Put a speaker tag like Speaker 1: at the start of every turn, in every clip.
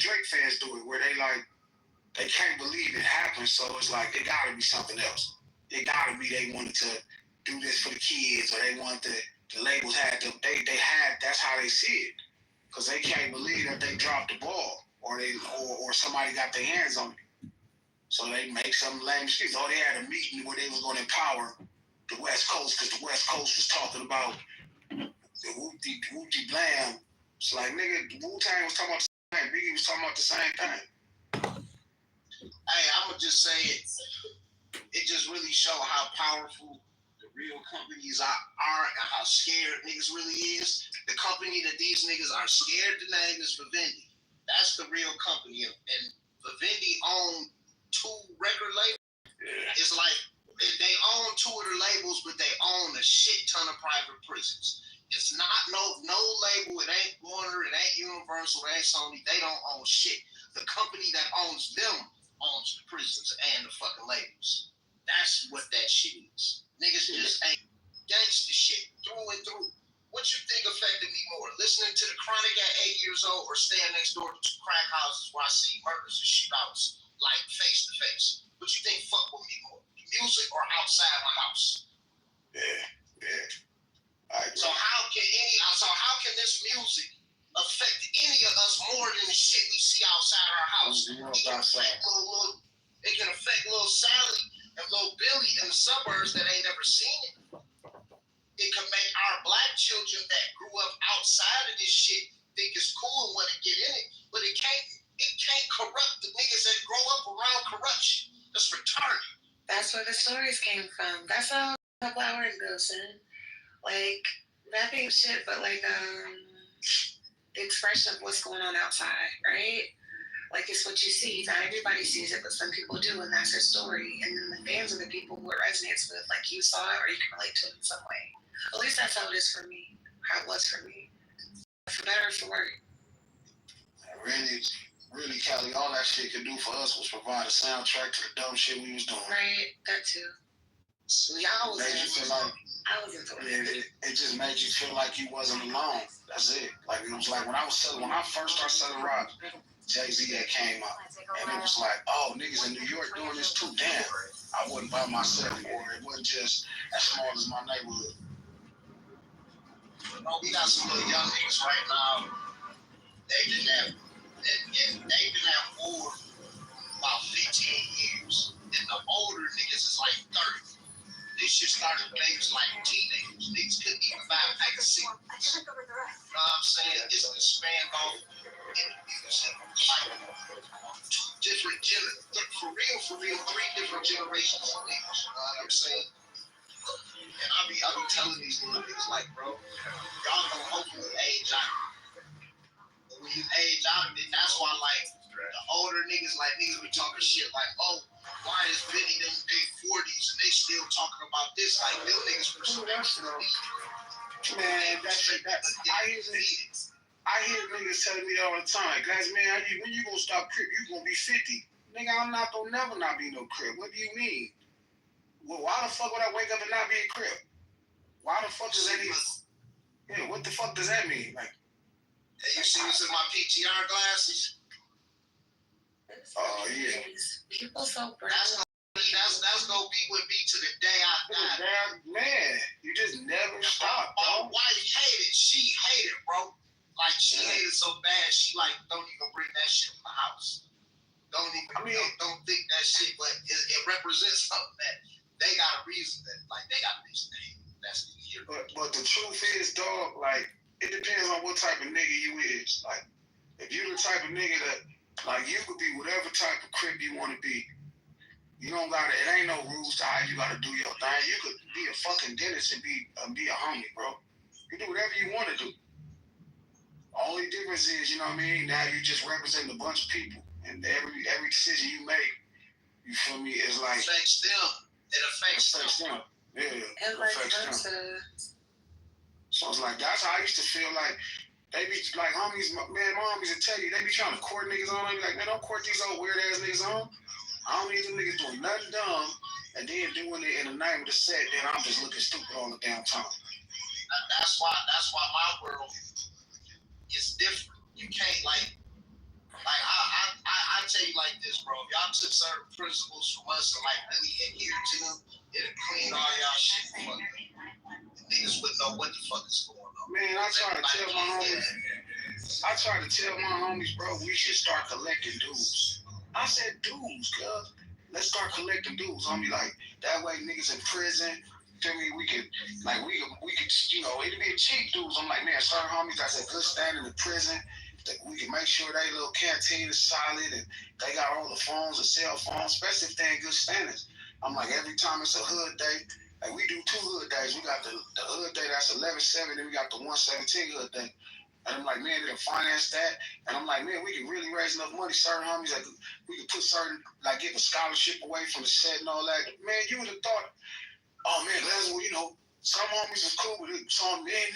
Speaker 1: Drake fans do it, where they can't believe it happened, so it's like it gotta be something else. It gotta be they wanted to do this for the kids, or they wanted the labels had to that's how they see it, because they can't believe that they dropped the ball, or somebody got their hands on it. So they make some lame excuse. Oh, they had a meeting where they was going to empower the West Coast because the West Coast was talking about the Whoopty Blam. It's like, nigga, Wu-Tang was talking about the same thing. Biggie was talking about the same thing.
Speaker 2: Hey, I'm going to just say it just really show how powerful the real companies are and how scared niggas really is. The company that these niggas are scared to name is Vivendi. That's the real company. And Vivendi own 2 record labels. Yeah. It's like they own 2 of the labels, but they own a shit ton of private prisons. It's not no label. It ain't Warner. It ain't Universal. It ain't Sony. They don't own shit. The company that owns them owns the prisons and the fucking labels. That's what that shit is. Niggas just ain't gangster shit through and through. What you think affected me more? Listening to The Chronic at 8 years old, or staying next door to 2 crack houses where I see murders and shootouts like face to face? What you think fuck with me more? Music or outside my house?
Speaker 1: Yeah.
Speaker 2: So how can this music affect any of us more than the shit we see outside our house? It can affect little Sally and little Billy in the suburbs that ain't never seen it. It can make our black children that grew up outside of this shit think it's cool and want to get in it, but it can't corrupt the niggas that grow up around corruption. That's retarded.
Speaker 3: That's where the stories came from. That's how Flower and Bill said. Like, that ain't shit, but like the expression of what's going on outside, right? Like, it's what you see. Not everybody sees it, but some people do, and that's their story. And then the fans are the people who it resonates with. Like, you saw it, or you can relate to it in some way. At least that's how it is for me. How it was for me. For better or for worse.
Speaker 1: Really, Kelly, all that shit could do for us was provide a soundtrack to the dumb shit we was doing.
Speaker 3: Right, that too. So y'all was I was into it.
Speaker 1: It just made you feel like you wasn't alone. That's it. Like, it was like when I first started selling rock, Jay-Z that came out. And it was like, oh, niggas in New York doing this too. Damn, I wasn't by myself, or it wasn't just as small as my neighborhood.
Speaker 2: We got some little young niggas right now. They've been at war about 15 years. And the older niggas is like 30. This shit started when they was like teenagers. Niggas couldn't even buy a pack of cigarettes. You know what I'm saying? It's the span off in the music. Like 2 different for real, 3 different generations of niggas. You know what I'm saying? And I be telling these little niggas like, bro, y'all gonna hopefully age out. But when you age out, that's why like the older niggas be talking shit like, oh, why is Benny them big 40s and they still talking about this? Like, them niggas perspective.
Speaker 1: Man, I hear niggas telling me all the time, guys, man, when you gonna stop crib? You gonna be 50. Nigga, I'm not gonna never not be no crib. What do you mean? Well, why the fuck would I wake up and not be a crib? Why the fuck does that even? Yeah, what the fuck does that mean? Like,
Speaker 2: hey, you see this in my PTR glasses?
Speaker 1: Oh, yeah.
Speaker 3: People so proud.
Speaker 2: That's gonna be with me to the day I die.
Speaker 1: Man, you just never stop, bro.
Speaker 2: My wife hated. She hated, bro. Like, she hated so bad, she like don't even bring that shit in the house. Don't think that shit, but it represents something that they got a reason that, like, they got a reason to hate. That's the year.
Speaker 1: But the truth is, dog, like, it depends on what type of nigga you is. Like, if you the type of nigga that, like, you could be whatever type of crib you want to be. You don't gotta, it ain't no rules to how you gotta do your thing. You could be a fucking dentist and be a homie, bro. You do whatever you want to do. Only difference is, you know what I mean, now you just represent a bunch of people. And every decision you make, you feel me, is like...
Speaker 2: It affects them. It affects them.
Speaker 1: Yeah,
Speaker 3: it affects them.
Speaker 1: So it's like, that's how I used to feel like. They be like, homies, man, my homies will tell you, they be trying to court niggas on. They be like, man, don't court these old weird ass niggas on. I don't need them niggas doing nothing dumb and then doing it in the name of the set, then I'm just looking stupid all the damn time.
Speaker 2: That's why my world is different. You can't like I tell you like this, bro. If y'all took certain principles from us and like really adhere to them, it'll clean all y'all shit from up. Niggas wouldn't know what the fuck is going on.
Speaker 1: Man, I try to tell my homies, bro, we should start collecting dues. I said dues, cuz. Let's start collecting dues. Homie, like, that way niggas in prison, feel me, we could, you know, it'd be a cheap dues. I'm like, man, certain homies that's in good standing in prison, that we can make sure they little canteen is solid and they got all the phones and cell phones, especially if they're in good standings. I'm like, every time it's a hood day, like we do 2 hood days. We got the hood day that's 11/7, then we got the 1/17 hood day. And I'm like, man, they can finance that. And I'm like, man, we can really raise enough money. Certain homies, like, we can put certain, like, give a scholarship away from the set and all that. Man, you would have thought, oh, man, you know, some homies is cool with it. Some, man,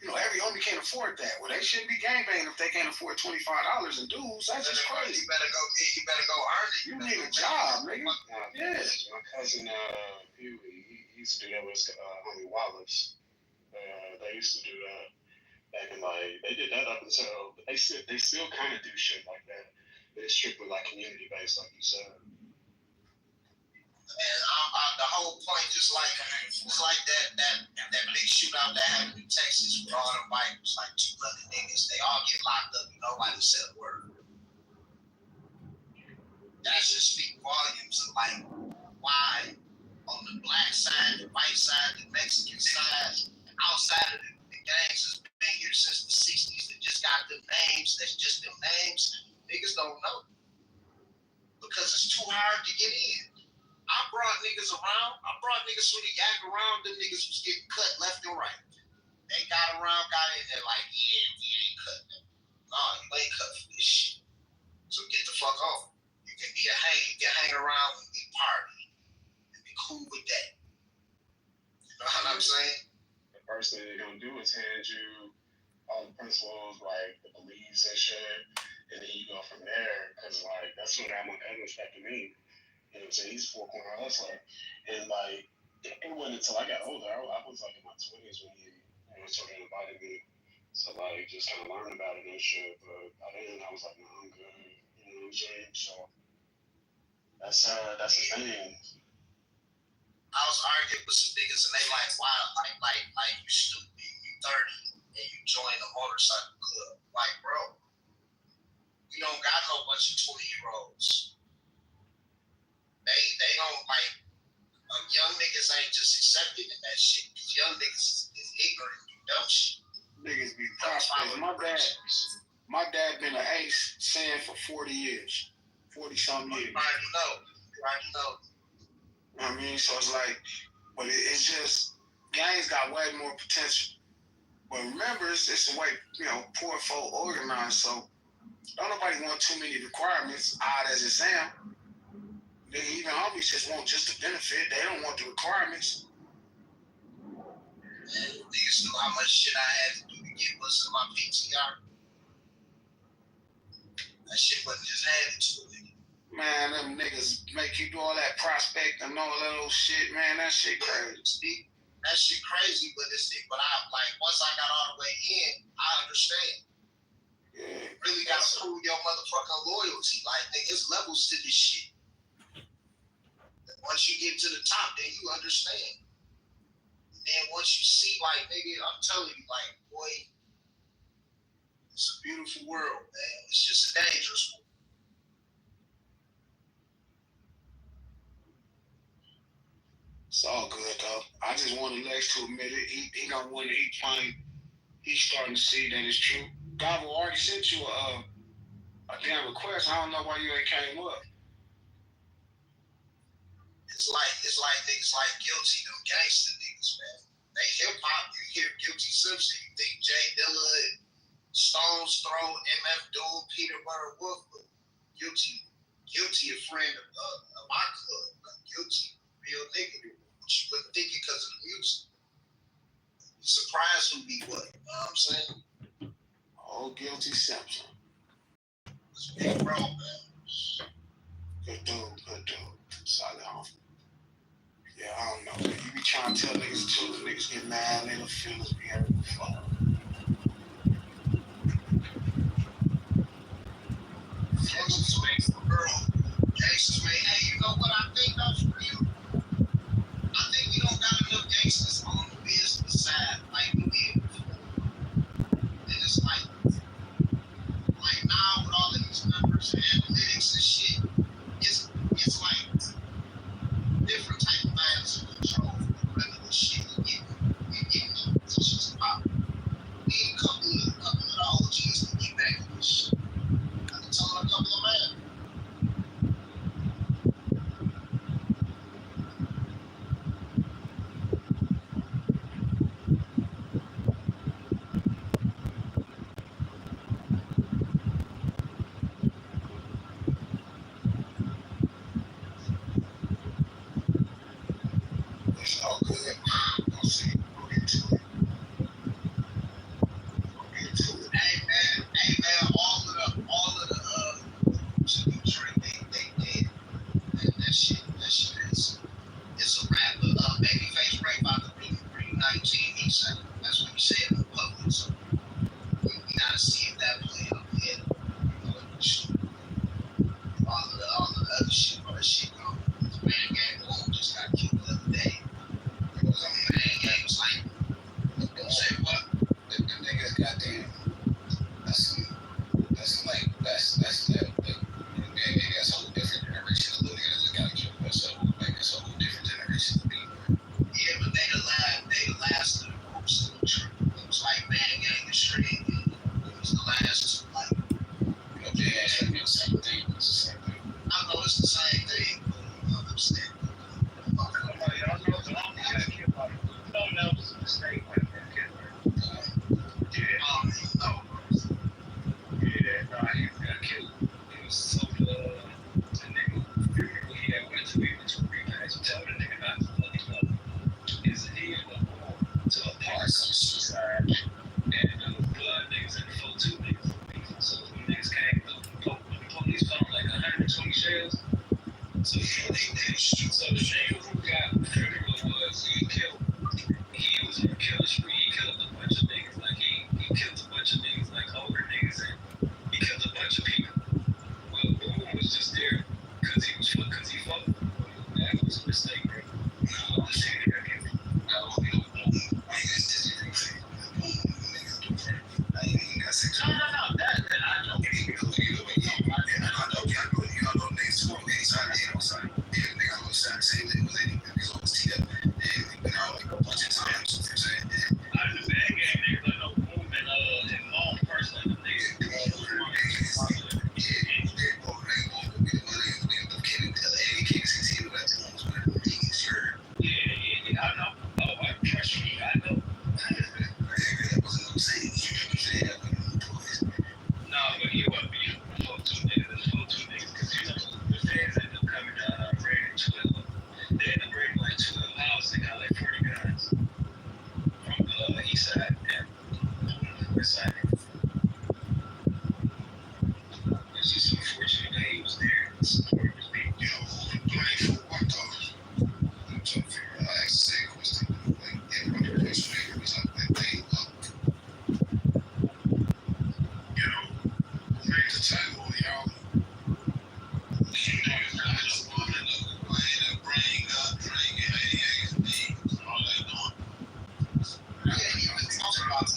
Speaker 1: you know, every homie can't afford that. Well, they shouldn't be gangbanging if they can't afford $25 in dues. That's just crazy.
Speaker 2: You better go earn it.
Speaker 1: You need a job, nigga. Yeah.
Speaker 4: My cousin, he used to do that with homie Wallace. They used to do that. Back in they did that up until they still kind of do shit like that. But it's strictly like community based, like you said.
Speaker 2: And the whole point, just like that big shootout that happened in Texas with all the bikers, like 200 niggas, they all get locked up and nobody said a word. That should speak volumes of like why on the black side, the white side, the Mexican side, outside of the gangs has been here since the 60s. They just got them names. That's just them names. Niggas don't know. Because it's too hard to get in. I brought niggas around. I brought niggas through the yak around. Them niggas was getting cut left and right. They got in there like, yeah, we ain't cut them. Nah, you ain't cut for this shit. So get the fuck off. You can hang around and be party and be cool with that. You know what I'm saying?
Speaker 4: First thing they're gonna do is hand you all the principles, like the beliefs and shit, and then you go from there. Cause like that's what I'm expecting me. You know what I'm saying? He's a 4-corner hustler, and like it wasn't until I got older. I was like in my 20s when he, sort of invited me. So like just kind of learn about it and shit. But by then I was like, no, I'm good. You know what I'm saying? So that's the thing.
Speaker 2: I was arguing with some niggas and they like, wow, like you stupid, you 30 and you join a motorcycle club. Like, bro, we don't got no bunch of 20-year-olds. They don't like young niggas ain't just accepting that shit. Cause young niggas is ignorant, you dumb shit.
Speaker 1: Niggas be prospecting. My dad been an ace saying for 40 years. 40-something years.
Speaker 2: You already know.
Speaker 1: I mean, so it's like, but it's just, gangs got way more potential. But remember, it's the way, poor folk organized, so don't nobody want too many requirements, odd as it sounds. Even homies just want just the benefit. They don't want the requirements.
Speaker 2: Niggas knew how much shit I had to do to get what's in my PTR. That shit wasn't just handed to me.
Speaker 1: Man, them niggas make you do all that prospect and all that old shit, man. That shit crazy.
Speaker 2: That shit crazy, but I like once I got all the way in, I understand.
Speaker 1: Yeah.
Speaker 2: You really gotta prove your motherfucking loyalty. Like, nigga, there's levels to this shit. Once you get to the top, then you understand. And then once you see, like, nigga, I'm telling you, like, boy, it's a beautiful world, man. It's just a dangerous one.
Speaker 1: It's all good though. I just wanted Lex to admit it. He don't want it. He's starting to see that it's true. Gabo already sent you a damn request. I don't know why you ain't came up.
Speaker 2: It's like niggas like Guilty, them gangster niggas, man. They hip hop. You hear Guilty Simpson, you think Jay Dilla, Stone's Throw, MF Doom, Peter Butter Wolf. Guilty a friend of my club. Like, Guilty, real nigga. You wouldn't think it because of the music. You surprised who be what? You know what I'm saying?
Speaker 1: Oh, Guilty Simpson.
Speaker 2: It's big bro, man.
Speaker 1: Good dude. Solid homie. Yeah, I don't know, man. You be trying to tell niggas the truth, niggas get mad, they don't feel us be having fun.
Speaker 2: Texas makes the world
Speaker 1: You know, who to blame for what though? I'm trying to figure out how to ask the same question. Like, everybody points fingers up like they you know, who made the title, y'all? You niggas not just wanting to complain and bring up drinking ADHD. All they doing. I ain't even talking about the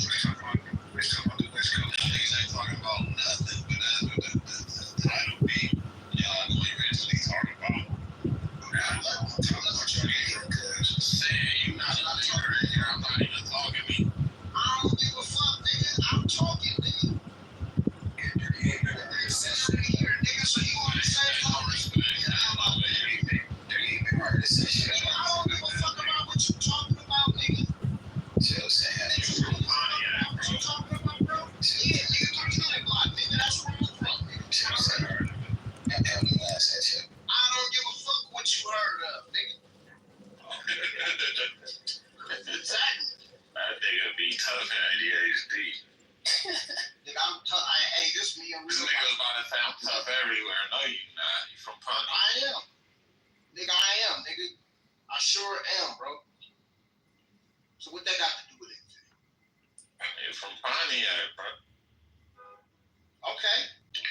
Speaker 1: West Coast. Niggas ain't talking about nothing, but that's what the title be. Y'all gonna eventually talk about. I'm like, I'm talking about your nigga, cuz saying you not talking right here. I'm not even talking to me. I don't give a fuck, nigga. I'm talking, nigga. Nigga, so you want to say no respect? I don't give a fuck about what you talking about, nigga. Chill, saying. Nigga, you what you talking about, bro? Yeah, nigga, come to the block, nigga. That's where I'm from, nigga. Chill, saying. I don't give a fuck what you heard of, nigga. Exactly. That nigga be tough in ADHD. Nigga, hey, this me and real. This nigga's about to say I'm tough everywhere. No, you not. You from Punk. I am. Nigga, I am, nigga. I sure am, bro. So what that got to do with it? You're from Pontiac, bro. Okay.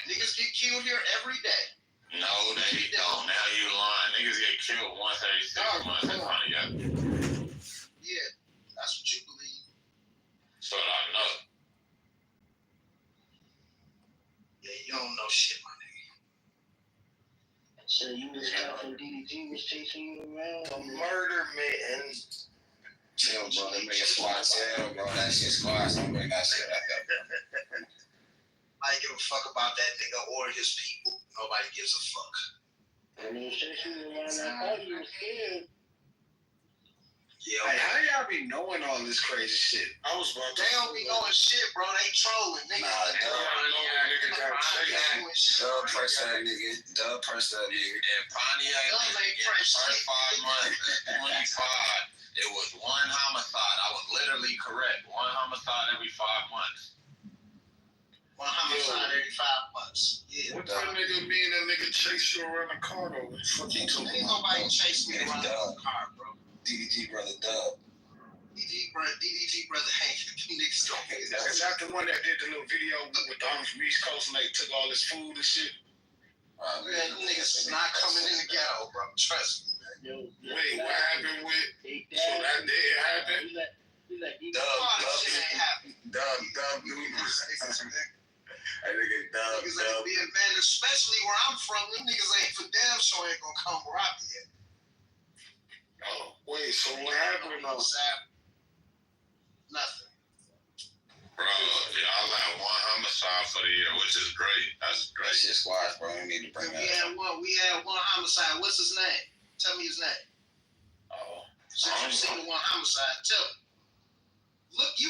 Speaker 1: Niggas get killed here every day. No, they don't. Now you lying. Niggas get killed once every 6 months in Pontiac. Yeah, that's what you believe. That's what I know. Yeah, you don't know shit, my nigga. So you was talking DDG was chasing you around? A murder man. Chill, bro. They make a squad sale, bro. That shit squads. Don't bring that shit up. I give a fuck about that nigga or his people. Nobody gives a fuck. And you chasing you around that party, you was scared. Yeah. Hey, how y'all be knowing all this crazy shit? I was about to. They don't be knowing shit, bro. They trolling, nigga. Dub press that nigga. Dub press that nigga. And Pontiac, first 5 months, 25. It was one homicide. I was literally correct. One homicide every 5 months. One homicide every 5 months. Yeah. What that nigga being a nigga chase you around the car though? Ain't nobody chase me around the car, bro. DDG brother Dub. DDG brother Hank. Niggas don't get that. Is that the one that did the little video with the homies from East Coast and they took all this food and shit? Man, them niggas is not coming in the ghetto, bro. Trust me, man. Wait, what happened with? So that did happen? Dub, I think it's Dub. Niggas ain't being bad, especially where I'm from. Them niggas ain't for damn sure ain't gonna come where I be at. Oh, wait, so what happened though? Nothing. Bro, y'all had one homicide for the year, which is great. That's great. That shit squads, bro. We need to bring that up. We had one homicide. What's his name? Tell me his name. Oh. Since you seen the one homicide, tell me. Look, you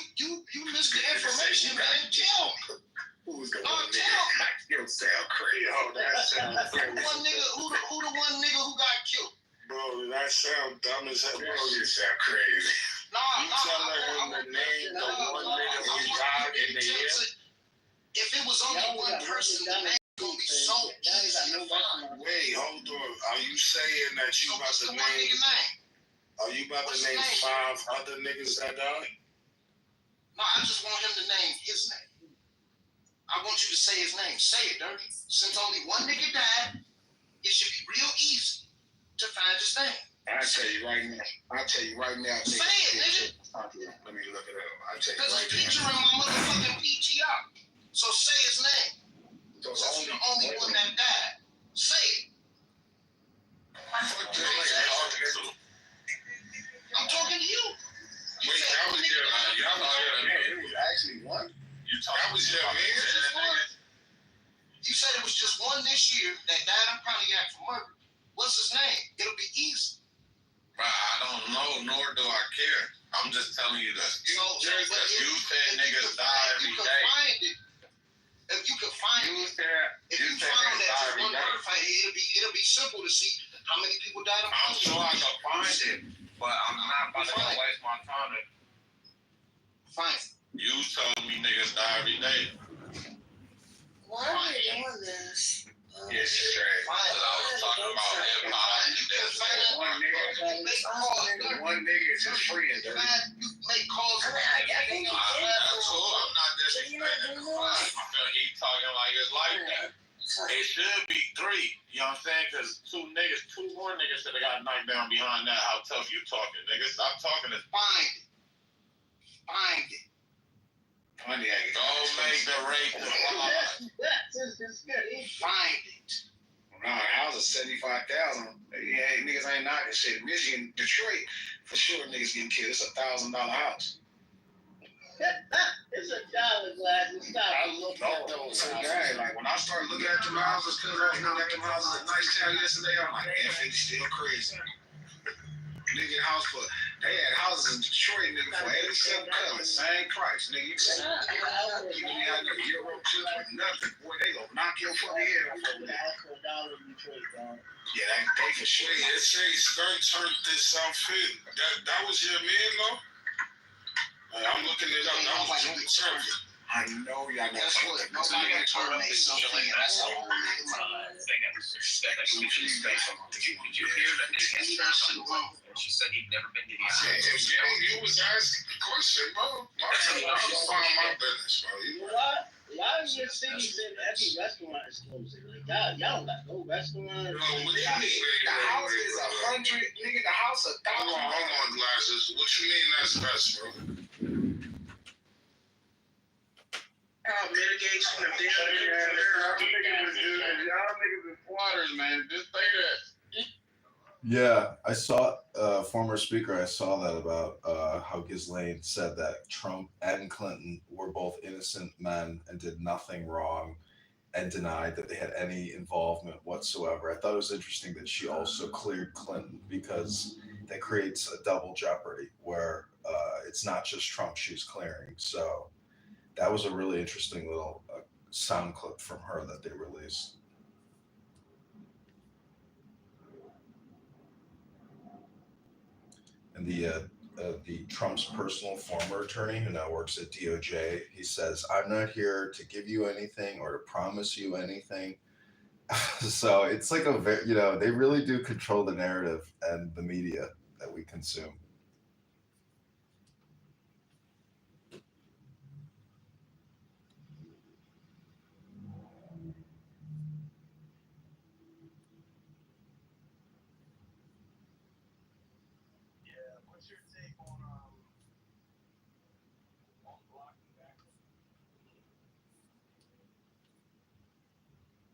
Speaker 1: missed the information, man. Tell me. Who's the one nigga? You sound crazy. Oh, that sounds crazy. Who the one nigga who got killed? Bro, that sound dumb as hell. Bro, you sound crazy. You telling him the name, the one nigga who died in the year? If it was only one person, the name gonna be so easy to find. Wait, hold on. Are you saying that you about to name? Are you about to name 5 other niggas that died? No, I just want him to name his name. I want you to say his name. Say it, Dirty. Since only one nigga died, it should be real easy to find his name. I'll tell you right now. Say it, nigga. Let me look it up. I'll tell you right now. There's a picture in my motherfucking PTR. So say his name. Since you're the only one that died. Say it. I'm talking to you. Wait, that was your it was actually one? That was your man? You said it was just one this year that died in Pontiac for murder. What's his name? It'll be easy. Bro, I don't know, nor do I care. I'm just telling you that. You said niggas die every day. If you can find it, if you found that just one murder fight, it'll be simple to see how many people died in Pontiac. I'm sure I can find it, but I'm not about to waste my time to find it. You told me niggas die every day. Why are we doing this? Yeah, straight. It's his friend.
Speaker 2: Man, you make calls.
Speaker 3: I think
Speaker 2: I'm not disrespecting.
Speaker 5: He talking like it's like that. It should be 3. You know what I'm saying? Because 2 more niggas should have got knocked down behind that. How tough you talking, nigga? Stop talking this.
Speaker 2: Find it.
Speaker 5: Don't make the rate the
Speaker 2: Find it.
Speaker 1: Around the house is 75,000. Yeah, niggas ain't knocking shit. Michigan, Detroit, for sure niggas getting killed. It's $1,000 house.
Speaker 6: It's $1 glass.
Speaker 1: I looked at those guys. Like when I started looking at them houses, because I was looking at them houses in Nice Town yesterday, I'm like, man, 50 still crazy. Nigga house for they had houses in Detroit, nigga, for 87 colors, same price, nigga. You can you got the Euro clip with nothing, boy. They gonna knock your fucking head off over there. Yeah, they for sure.
Speaker 5: It says Stern turned this South End. That was your man, though? I'm looking it up. That was June 7th.
Speaker 1: I know y'all know
Speaker 2: Guess what? Nobody can turn themselves in. That's the whole nigga mind.
Speaker 5: Did you hear that they asked her something? She said he'd never been to the islands. You was asking the question, bro. I'm fine my business, bro.
Speaker 6: Why in your city said every restaurant is closing? Like, y'all don't got no restaurant.
Speaker 5: No, what do you mean?
Speaker 1: The house is 100, nigga. The house is 1,000.
Speaker 5: Hold on, glasses. What you mean that's best, bro?
Speaker 2: Mitigation of damage.
Speaker 5: Y'all niggas is squatters, man. Just say that.
Speaker 7: Yeah, I saw former speaker. I saw that about how Ghislaine said that Trump and Clinton were both innocent men and did nothing wrong, and denied that they had any involvement whatsoever. I thought it was interesting that she also cleared Clinton, because that creates a double jeopardy where it's not just Trump she's clearing. So that was a really interesting little sound clip from her that they released. And the Trump's personal former attorney, who now works at DOJ, he says, "I'm not here to give you anything or to promise you anything." So it's like they really do control the narrative and the media that we consume.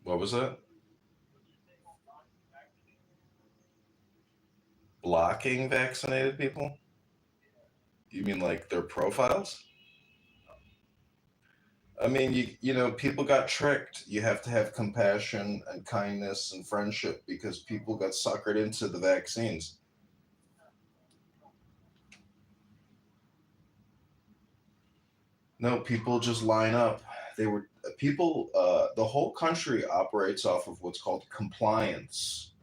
Speaker 7: What was that? Blocking vaccinated people? You mean like their profiles? I mean, people got tricked. You have to have compassion and kindness and friendship, because people got suckered into the vaccines. No, people just line up. The whole country operates off of what's called compliance.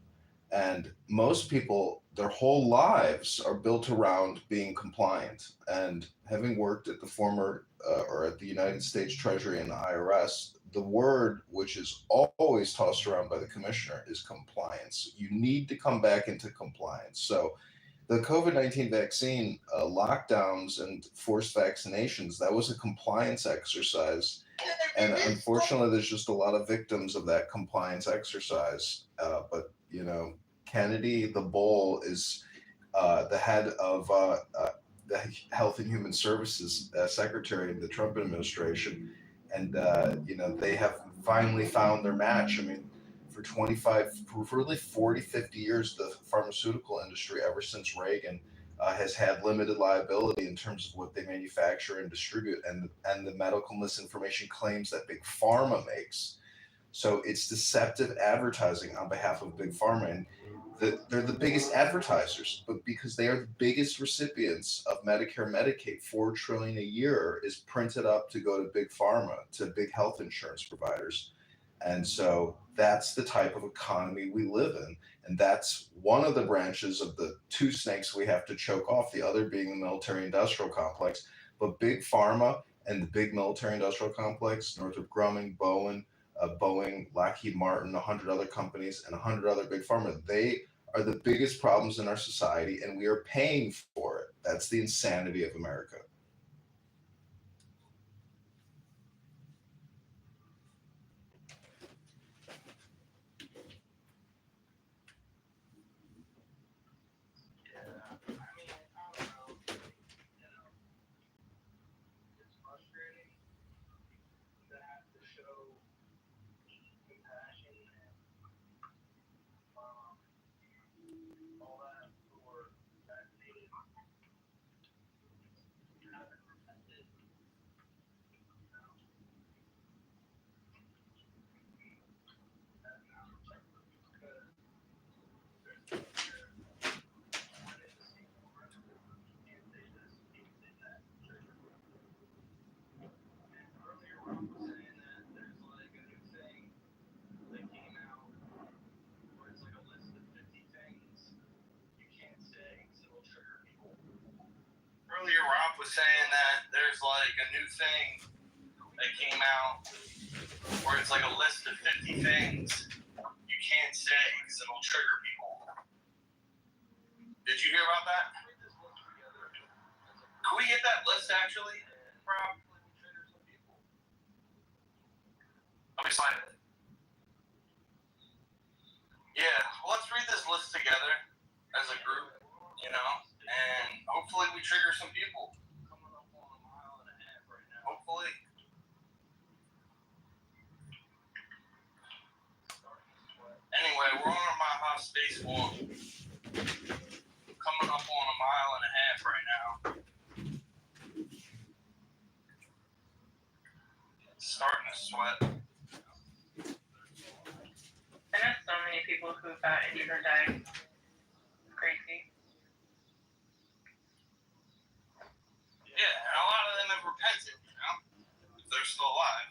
Speaker 7: And most people, their whole lives are built around being compliant. And having worked at the former or at the United States Treasury and the IRS, the word which is always tossed around by the commissioner is compliance. You need to come back into compliance. So the COVID-19 vaccine lockdowns and forced vaccinations, that was a compliance exercise. And unfortunately, there's just a lot of victims of that compliance exercise. But Kennedy, the bull, is the head of the Health and Human Services Secretary in the Trump administration. And, they have finally found their match. I mean, for really 40, 50 years, the pharmaceutical industry, ever since Reagan, has had limited liability in terms of what they manufacture and distribute, and the medical misinformation claims that Big Pharma makes. So it's deceptive advertising on behalf of Big Pharma, and they're the biggest advertisers, but because they are the biggest recipients of Medicare, Medicaid, $4 trillion a year is printed up to go to Big Pharma, to big health insurance providers. And so that's the type of economy we live in. And that's one of the branches of the two snakes we have to choke off, the other being the military-industrial complex. But Big Pharma and the big military-industrial complex, Northrop Grumman, Boeing, Lockheed Martin, 100 other companies, and 100 other big pharma, they are the biggest problems in our society, and we are paying for it. That's the insanity of America.
Speaker 5: Earlier, Rob was saying that there's like a new thing that came out where it's like a list of 50 things you can't say because it'll trigger people. Did you hear about that? Can we get that list actually, Rob? I'm excited. Yeah, well, let's read this list together as a group, you know, and hopefully we trigger some people. Hopefully. Anyway, we're on our Mile High Space Walk. Coming up on a mile and a half right now. Starting to sweat.
Speaker 3: I know so many people who got injured or died. Crazy.
Speaker 5: Yeah, and a lot of them have repented, you know, if they're still alive.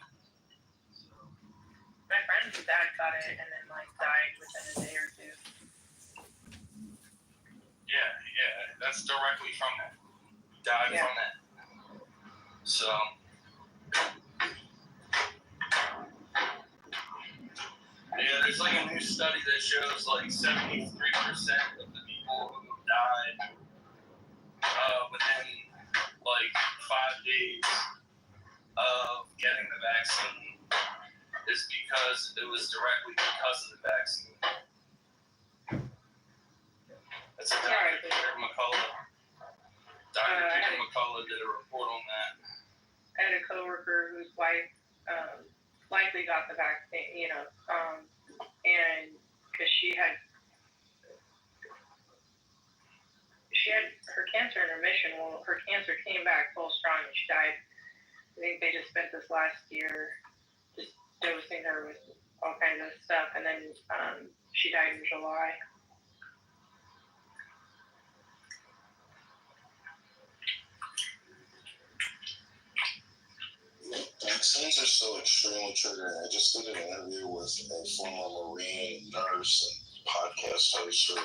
Speaker 3: My friend's dad got it and then like died within a day or two.
Speaker 5: Yeah, that's directly from it. Died from it. So. Yeah, there's like a new study that shows like 73% of the people who died within like 5 days of getting the vaccine is because it was directly because of the vaccine. That's a Dr. Peter McCullough. Dr. Peter McCullough did a report on that.
Speaker 3: I had a coworker whose wife likely got the vaccine, you know, and because she had her cancer in remission. Well, her cancer came back full strong and she died. I think they just spent this last year just dosing her with all kinds of stuff, and then she died in July.
Speaker 2: Vaccines are so extremely triggering. I just did an interview with a former Marine nurse and podcast host.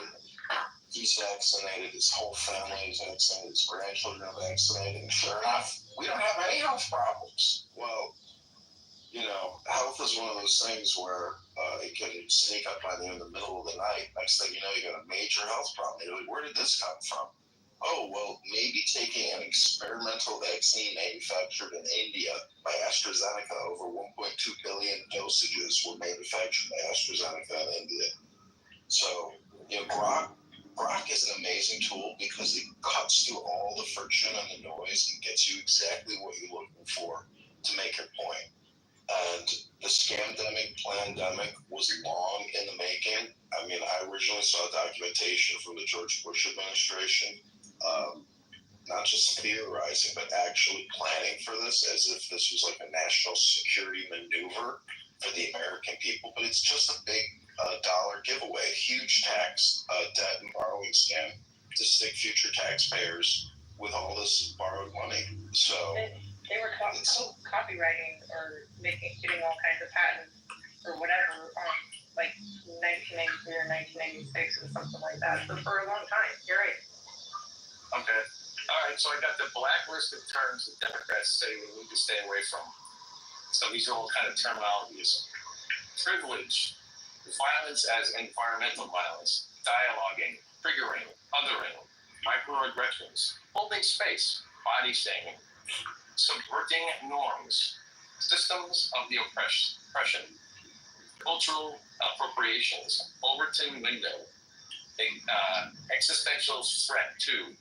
Speaker 2: He's vaccinated, his whole family is vaccinated, his grandchildren are vaccinated, and sure enough, we don't have any health problems. Well, you know, health is one of those things where it can sneak up on you in the middle of the night. Next thing you know, you got a major health problem. You're like, where did this come from? Oh, well, maybe taking an experimental vaccine manufactured in India by AstraZeneca, over 1.2 billion dosages were manufactured by AstraZeneca in India. So, you know, Grok is an amazing tool because it cuts through all the friction and the noise and gets you exactly what you're looking for to make your point. And the scamdemic, plandemic was long in the making. I mean, I originally saw documentation from the George Bush administration, not just theorizing, but actually planning for this as if this was like a national security maneuver for the American people. But it's just a big dollar giveaway, huge tax, debt and borrowing scam to stick future taxpayers with all this borrowed money. So
Speaker 3: they were copywriting or getting all kinds of patents or whatever, like 1993 or 1996 or something like that. So for a long time, you're right.
Speaker 8: Okay. All right, so I got the blacklist of terms that Democrats say we need to stay away from. So these are all kind of terminologies. Privilege, violence as environmental violence, dialoguing, triggering, othering, microaggressions, holding space, body shaming, subverting norms, systems of the oppression, cultural appropriations, Overton window, existential threat to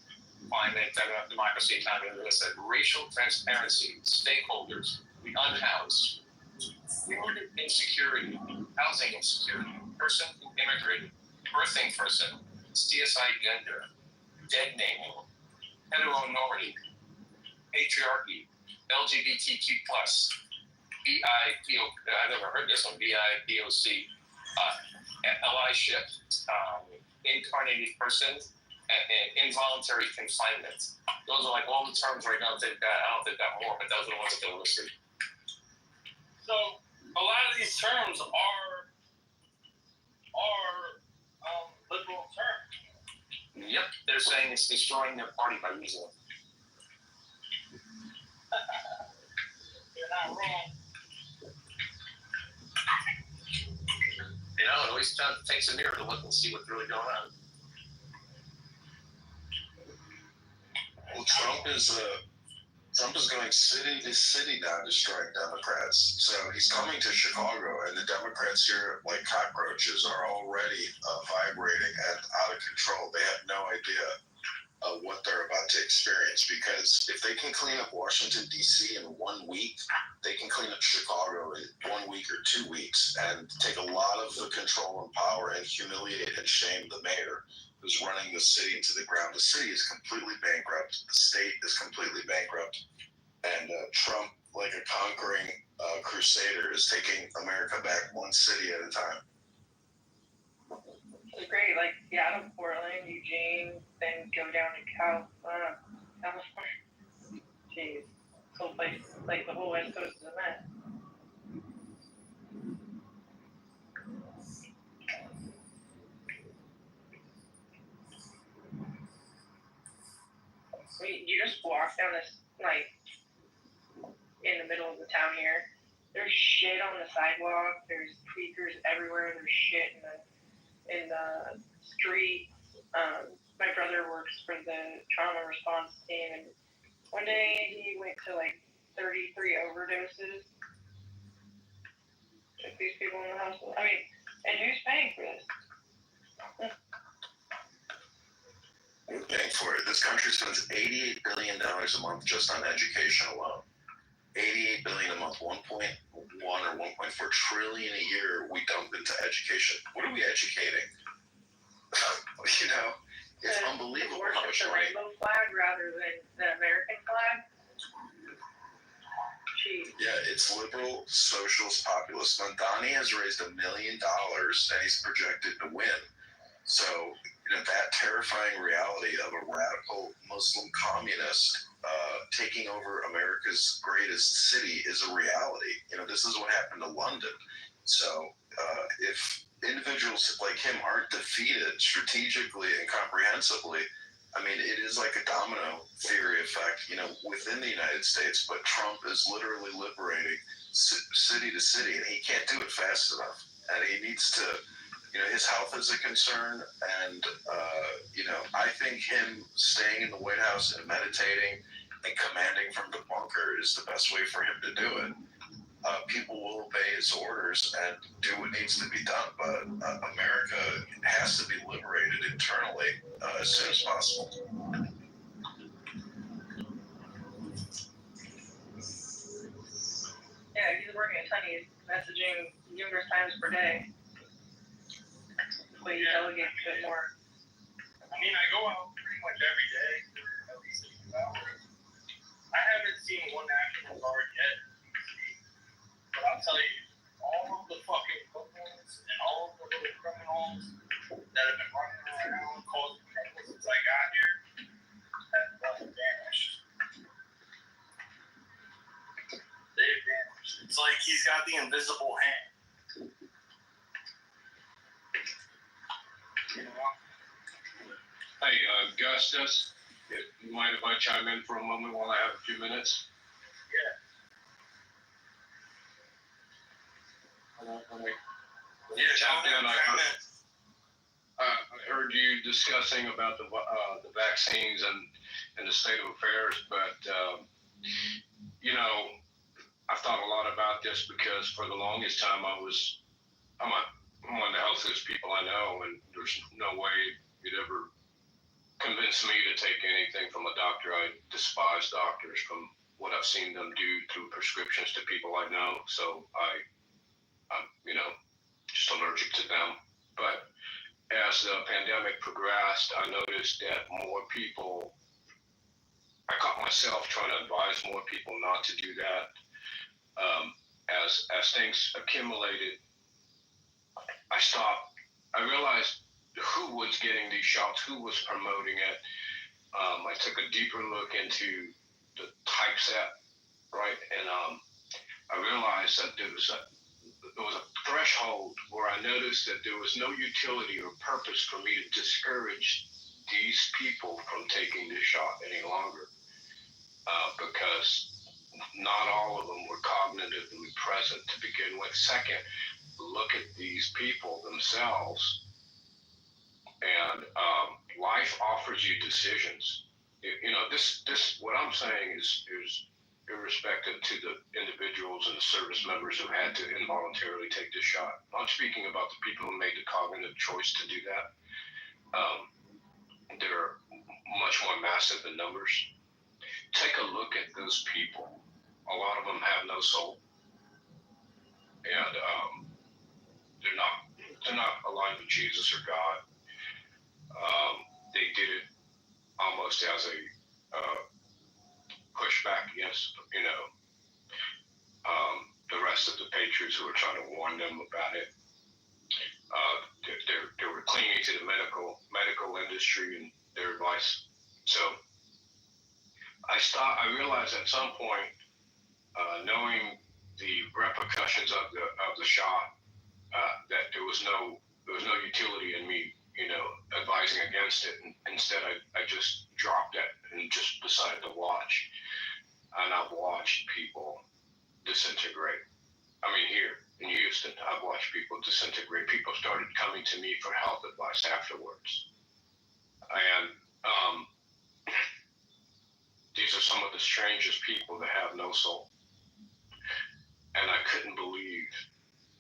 Speaker 8: climate, democracy, economy, racial transparency, stakeholders, the unhoused, food insecurity, housing insecurity, person who immigrated, birthing person, CSI gender, dead naming, heteronormity, patriarchy, LGBTQ+, BIPO, I never heard this one, BIPOC, allyship, incarnated person, and involuntary confinement. Those are like all the terms right now. I don't think that more, but those are the ones that they're listed.
Speaker 5: So a lot of these terms are liberal terms.
Speaker 8: Yep, they're saying it's destroying their party by using it.
Speaker 5: You're not wrong.
Speaker 8: You know, it always takes a mirror to look and see what's really going on.
Speaker 7: Well, Trump is going city to city now, destroying Democrats. So he's coming to Chicago, and the Democrats here, like cockroaches, are already vibrating and out of control. They have no idea what they're about to experience, because if they can clean up Washington, D.C. in 1 week, they can clean up Chicago in 1 week or 2 weeks and take a lot of the control and power and humiliate and shame the mayor who's running the city into the ground. The city is completely bankrupt. The state is completely bankrupt. And Trump, like a conquering crusader, is taking America back one city at a time.
Speaker 9: It's great, like Seattle, Portland, Eugene, then go down to California. Jeez, this whole place, like the whole West Coast is a mess. You just walk down this, like, in the middle of the town here. There's shit on the sidewalk. There's tweakers everywhere. There's shit in the street. My brother works for the trauma response team, and one day he went to like 33 overdoses. Took these people in the hospital. I mean, and who's paying for this?
Speaker 7: We're paying for it. This country spends $88 billion a month just on education alone. $88 billion a month, 1.1 or 1.4 trillion a year we dump into education. What are we educating? You know, it's unbelievable how much
Speaker 9: money. The rainbow flag rather than the American flag. Jeez.
Speaker 7: Yeah, it's liberal, socialist, populist. Mondani has raised $1 million, and he's projected to win. So, you know, that terrifying reality of a radical Muslim communist taking over America's greatest city is a reality. You know, this is what happened to London. So if individuals like him aren't defeated strategically and comprehensively, I mean, it is like a domino theory effect, you know, within the United States. But Trump is literally liberating city to city, and he can't do it fast enough. And he needs to, you know, his health is a concern. And, you know, I think him staying in the White House and meditating and commanding from the bunker is the best way for him to do it. People will obey his orders and do what needs to be done, but America has to be liberated internally as soon as possible.
Speaker 9: Yeah, he's working a ton. He's messaging numerous times per day. But you delegate a bit more.
Speaker 5: I mean, I go out pretty much every day for at least a few hours. I haven't seen one National Guard yet. But I'll tell you, all of the fucking criminals and all of the little criminals that have been running around causing trouble since I got here have vanished. They've vanished. It's like he's got the invisible hand. You know?
Speaker 10: Hey, Augustus, you mind if I chime in for a moment while I have a few minutes?
Speaker 5: Yeah.
Speaker 10: heard you discussing about the vaccines and the state of affairs, but I've thought a lot about this because for the longest time I'm one of the healthiest people I know, and there's no way you'd ever convince me to take anything from a doctor. I despise doctors from what I've seen them do through prescriptions to people I know. So I'm just allergic to them. But as the pandemic progressed, I noticed that more people, I caught myself trying to advise more people not to do that. As things accumulated, I realized who was getting these shots, who was promoting it. I took a deeper look into the typeset, right? And I realized that there was a threshold where I noticed that there was no utility or purpose for me to discourage these people from taking the shot any longer, because not all of them were cognitively present to begin with. Second, look at these people themselves, and life offers you decisions. This what I'm saying is irrespective to the individuals and the service members who had to involuntarily take this shot. I'm speaking about the people who made the cognitive choice to do that. They're much more massive in numbers. Take a look at those people. A lot of them have no soul, and they're not aligned with Jesus or God. They did it almost as a pushback against the rest of the patriots who were trying to warn them about it. They were clinging to the medical industry and their advice. So I realized at some point, knowing the repercussions of the shot, that there was no utility in me, advising against it. And instead, I just dropped it and just decided to watch. And I've watched people disintegrate. I mean, here in Houston, I've watched people disintegrate. People started coming to me for health advice afterwards. And these are some of the strangest people that have no soul. And I couldn't believe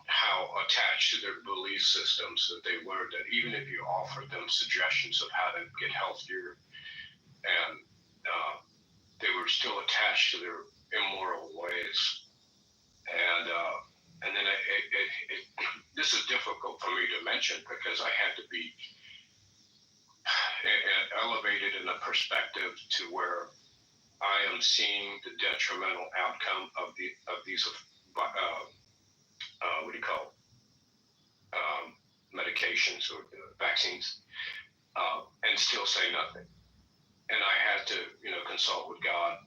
Speaker 10: how attached to their belief systems that they were, that even if you offered them suggestions of how to get healthier, and they were still attached to their immoral ways. And then this is difficult for me to mention because I had to be elevated in a perspective to where I am seeing the detrimental outcome of these what do you call medications or vaccines, and still say nothing. And I had to consult with God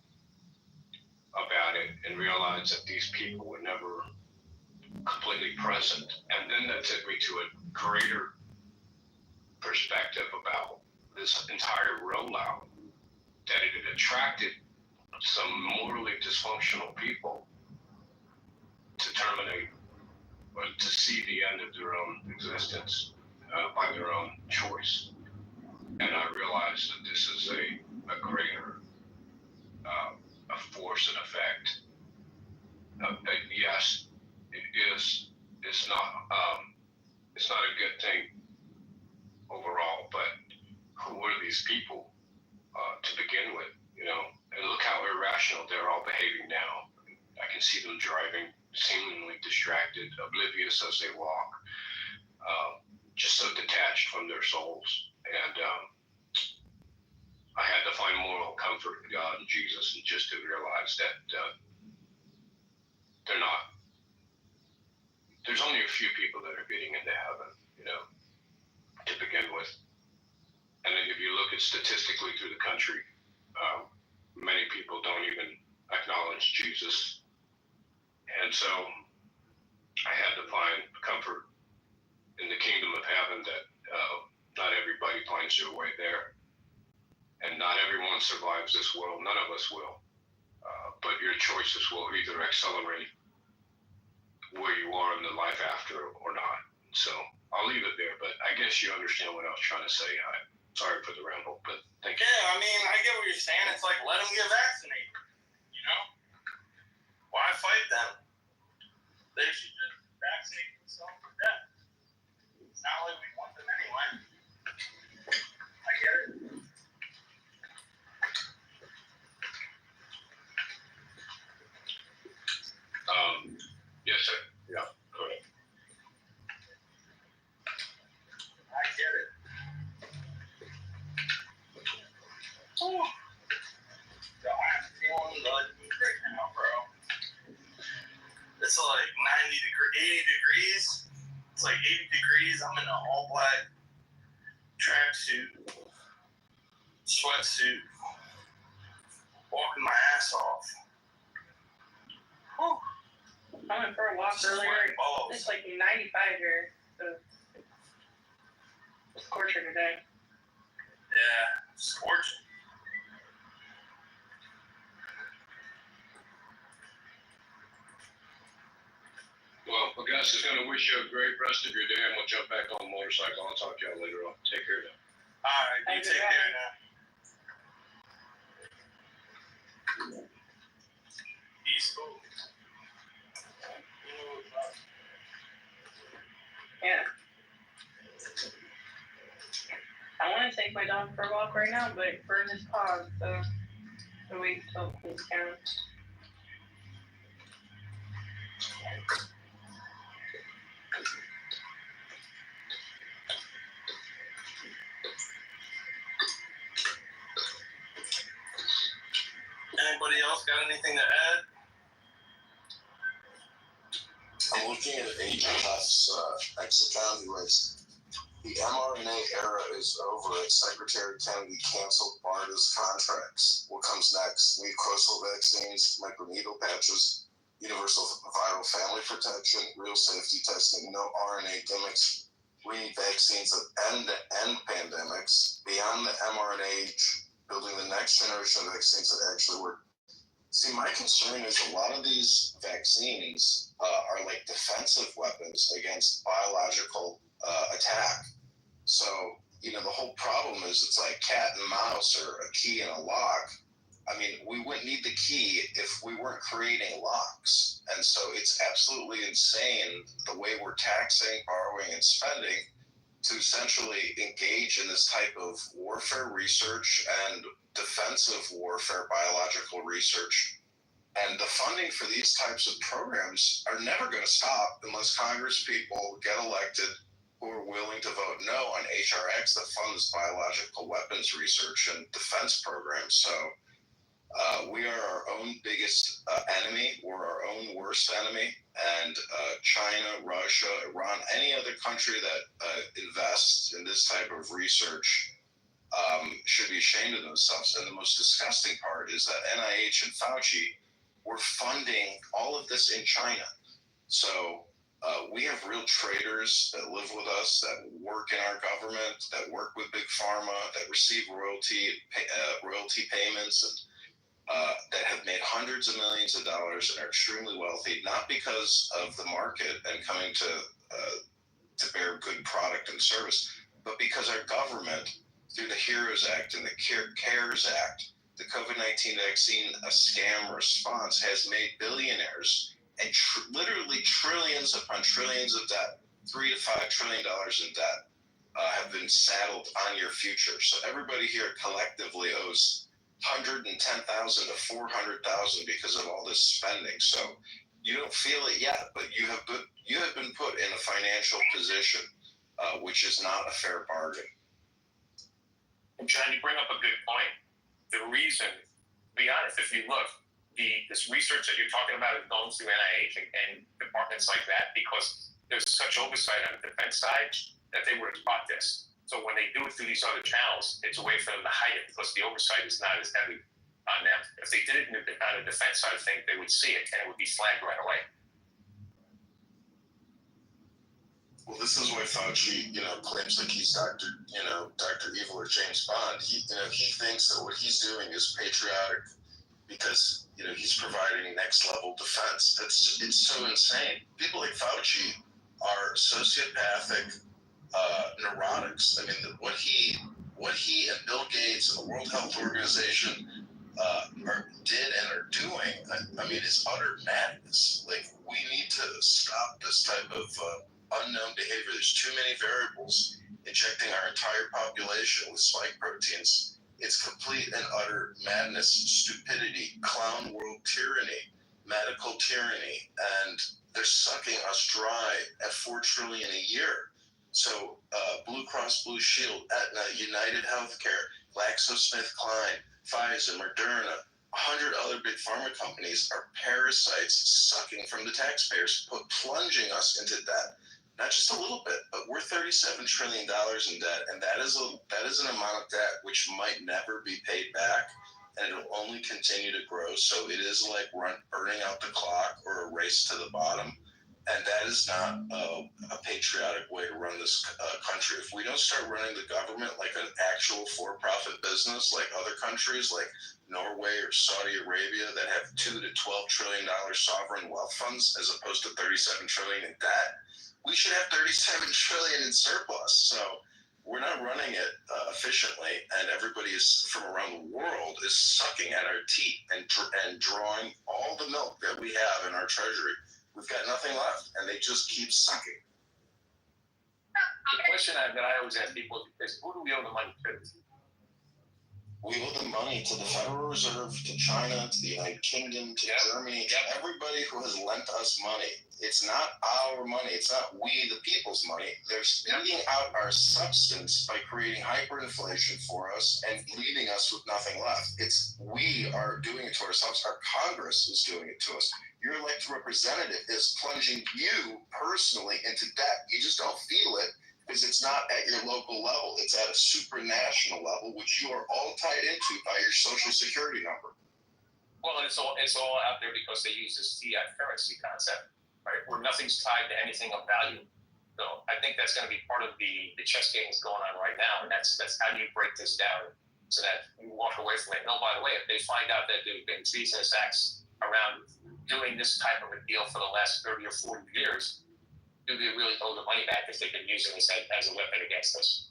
Speaker 10: about it and realize that these people were never completely present. And then that took me to a greater perspective about this entire rollout, that it had attracted some morally dysfunctional people to terminate or to see the end of their own existence by their own choice. And I realized that this is a greater a force and effect. Yes, it is. It's not a good thing overall. But who were these people to begin with? And look how irrational they're all behaving now. I can see them driving, seemingly distracted, oblivious as they walk, just so detached from their souls. And I had to find moral comfort in God and Jesus, and just to realize that they're not. There's only a few people that are getting into heaven, to begin with. And then if you look at statistically through the country, many people don't even acknowledge Jesus. And so I had to find comfort in the kingdom of heaven that not everybody finds their way there. And not everyone survives this world. None of us will. But your choices will either accelerate where you are in the life after or not. So I'll leave it there, but I guess you understand what I was trying to say. Sorry for the ramble, but thank you.
Speaker 5: Yeah, I mean, I get what you're saying. It's like, let them get vaccinated, you know? Why fight them? They should just vaccinate themselves for death. It's not like we want them anyway. I get it.
Speaker 10: Yes, sir. Yeah, correct.
Speaker 5: I get it. Oh. So I'm feeling like right now, bro. It's like 80 degrees. It's like 80 degrees. I'm in an all black tracksuit, sweatsuit, walking my ass off. Whew.
Speaker 9: I went for a walk earlier. It's like 95 here, so it's scorching today.
Speaker 5: Yeah, scorching.
Speaker 10: Well, Gus is going to wish you a great rest of your day. I'm going to jump back on the motorcycle. I'll talk to y'all later on. Take care now.
Speaker 5: All right, you take care now. Peaceful.
Speaker 9: Yeah. I want to take my dog for a walk right now, but Burn is paused, so I'll wait till he's down.
Speaker 5: Anybody else got anything to add?
Speaker 11: I'm looking at HHS exit county race. The mRNA era is over and Secretary Kennedy canceled BARDA's contracts. What comes next? Mucosal vaccines, microneedle patches, universal viral family protection, real safety testing, no RNA gimmicks. We need vaccines that end pandemics, beyond the mRNA age, building the next generation of vaccines that actually work. See, my concern is a lot of these vaccines are like defensive weapons against biological attack. So, the whole problem is it's like cat and mouse or a key and a lock. I mean, we wouldn't need the key if we weren't creating locks. And so it's absolutely insane the way we're taxing, borrowing, and spending to essentially engage in this type of warfare research and defensive warfare biological research. And the funding for these types of programs are never going to stop unless Congress people get elected who are willing to vote no on HRX that funds biological weapons research and defense programs. So we are our own biggest enemy. We're our own worst enemy. And China, Russia, Iran, any other country that invests in this type of research should be ashamed of themselves. And the most disgusting part is that NIH and Fauci were funding all of this in China. So we have real traitors that live with us, that work in our government, that work with big pharma, that receive royalty payments, and that have made hundreds of millions of dollars and are extremely wealthy, not because of the market and coming to bear good product and service, but because our government, through the HEROES Act and the CARES Act, the COVID-19 vaccine, a scam response, has made billionaires and literally trillions upon trillions of debt, $3 to $5 trillion in debt, have been saddled on your future. So everybody here collectively owes $110,000 to $400,000 because of all this spending. So you don't feel it yet, but you have been put in a financial position which is not a fair bargain.
Speaker 8: John, you bring up a good point. The reason, to be honest, if you look, this research that you're talking about is going through NIH and departments like that because there's such oversight on the defense side that they would have caught this. So when they do it through these other channels, it's a way for them to hide it because the oversight is not as heavy on them. If they did it on the defense side, I think they would see it and it would be flagged right away.
Speaker 11: Well, this is why Fauci, claims like he's Dr. Evil or James Bond. He thinks that what he's doing is patriotic because, he's providing next level defense. It's so insane. People like Fauci are sociopathic, neurotics. I mean, what he and Bill Gates and the World Health Organization did and are doing, I mean, it's utter madness. Like, we need to stop this type of unknown behavior. There's too many variables injecting our entire population with spike proteins. It's complete and utter madness, stupidity, clown world tyranny, medical tyranny, and they're sucking us dry at $4 trillion a year. So Blue Cross Blue Shield, Aetna, United Healthcare, GlaxoSmithKline, Pfizer, Moderna, 100 other big pharma companies are parasites sucking from the taxpayers, plunging us into debt. Not just a little bit, but we're $37 trillion in debt, and that is an amount of debt which might never be paid back, and it'll only continue to grow. So it is like burning out the clock or a race to the bottom. And that is not a patriotic way to run this country. If we don't start running the government like an actual for-profit business, like other countries like Norway or Saudi Arabia that have $2 to $12 trillion sovereign wealth funds, as opposed to 37 trillion in debt, we should have 37 trillion in surplus. So we're not running it efficiently, and everybody is from around the world is sucking at our teat and drawing all the milk that we have in our treasury. We've got nothing left, and they just keep sucking.
Speaker 8: The question that I always ask people is, who do we owe the money to?
Speaker 11: We owe the money to the Federal Reserve, to China, to the United Kingdom, to Germany, to everybody who has lent us money. It's not our money. It's not we, the people's money. They're eating out our substance by creating hyperinflation for us and leaving us with nothing left. We are doing it to ourselves. Our Congress is doing it to us. Your elected representative is plunging you personally into debt. You just don't feel it because it's not at your local level. It's at a supranational level, which you are all tied into by your social security number.
Speaker 8: Well, and it's all out there because they use this fiat currency concept, right? Where nothing's tied to anything of value. So I think that's going to be part of the chess game that's going on right now, and that's how do you break this down so that you walk away from it. And oh, by the way, if they find out that there have been treasonous acts around doing this type of a deal for the last 30 or 40 years, do they really owe the money back if they've been using this as a weapon against us?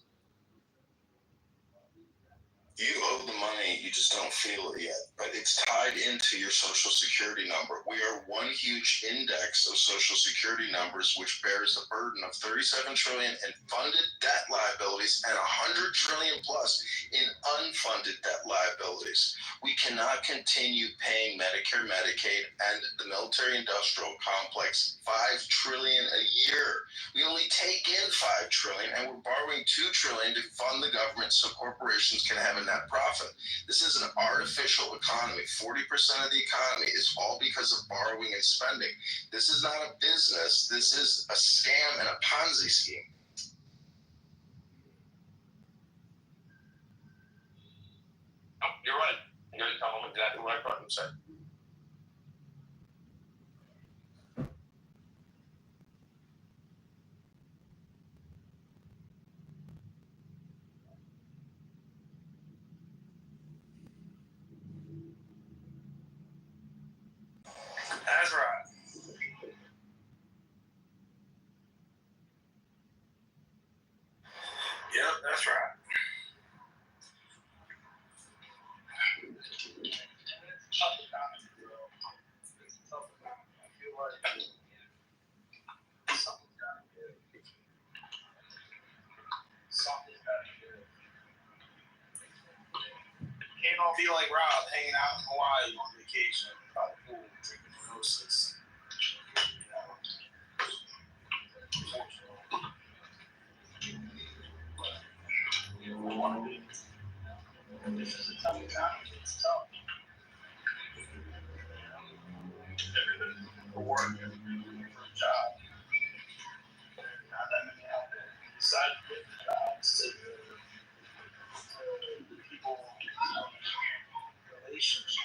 Speaker 11: You owe the money, you just don't feel it yet, but it's tied into your social security number. We are one huge index of social security numbers, which bears the burden of 37 trillion in funded debt liabilities and 100 trillion plus in unfunded debt liabilities. We cannot continue paying Medicare, Medicaid, and the military-industrial complex $5 trillion a year. We only take in $5 trillion, and we're borrowing $2 trillion to fund the government so corporations can have a net profit. This is an artificial economy. 40% of the economy is all because of borrowing and spending. This is not a business. This is a scam and a Ponzi scheme.
Speaker 8: Oh, you're right. You're telling them exactly what I thought you said. That's right. Yep, that's right. Can't all be like Rob hanging out in Hawaii on vacation by the pool drinking mimosas. This is a tough economy. It's tough. Everybody's looking for work, everybody's looking for a job. Not that many out there decide to get jobs to people, relationships.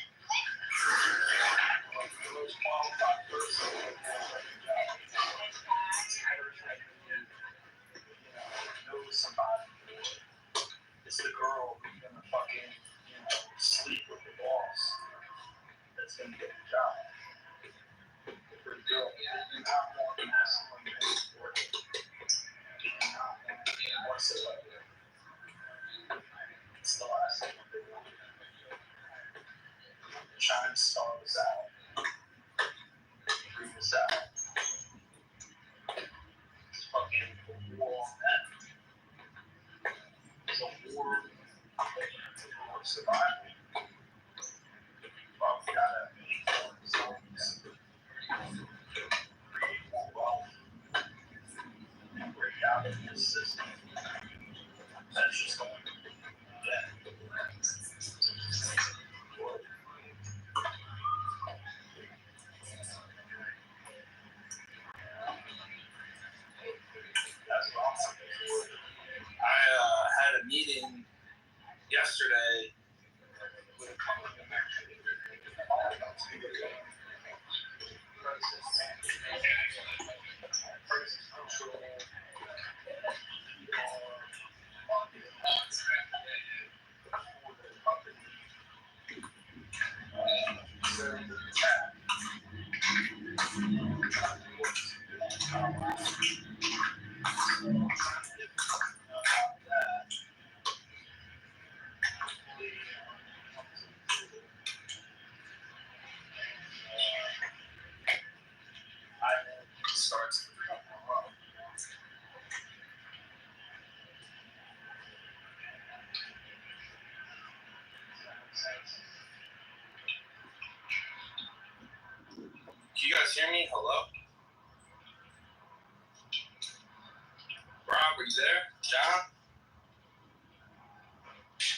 Speaker 8: The most qualified person knows somebody. It's the girl who's gonna fucking, sleep with the boss that's gonna get the job. For the girl, you do not want masculine men working. You do not want
Speaker 5: survival. Well, we gotta create more wealth and break out of this system. That's just going to That's what I'm looking for. I had a meeting yesterday with a company starts to become more up. Can you guys hear me? Hello? Rob, are you there? John?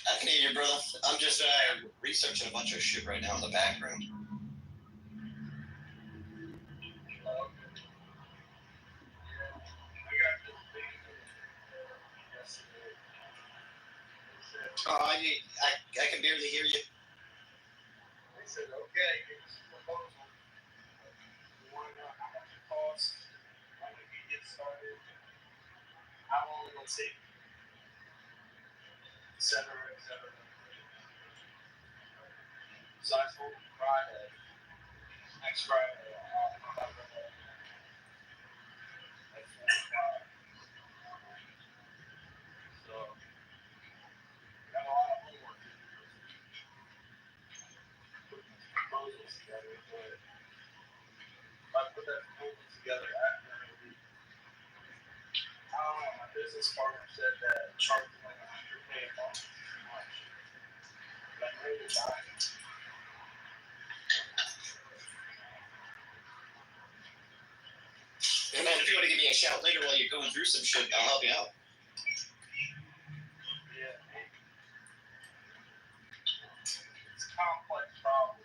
Speaker 12: I can hear you, brother. I'm just researching a bunch of shit right now in the background. I can barely hear you.
Speaker 5: They said, okay, give us a proposal. We want to know how much it costs, when we can get started, how long it will take, et cetera, et cetera. So I told them Friday, next Friday, I'll come up with it. At 4 o'clock. So, got a lot of homework to do. Put these proposals together, but if I put that proposal together after a week, I don't know, my business partner said that charging like $100K a month is too much. But I know they're dying.
Speaker 12: Hey man, if you want to give me a shout later while you're going through some shit, I'll help you out.
Speaker 5: Yeah, it's a complex problem.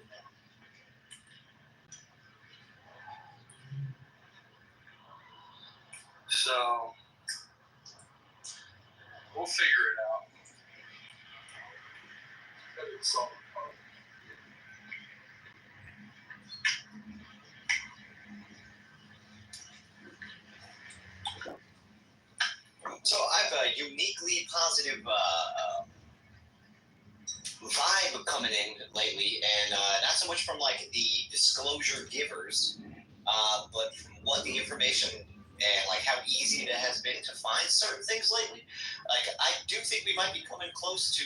Speaker 5: So, we'll figure it out. It's solved.
Speaker 12: So I have a uniquely positive vibe coming in lately, and not so much from like the disclosure givers, but from what the information and like how easy it has been to find certain things lately. Like I do think we might be coming close to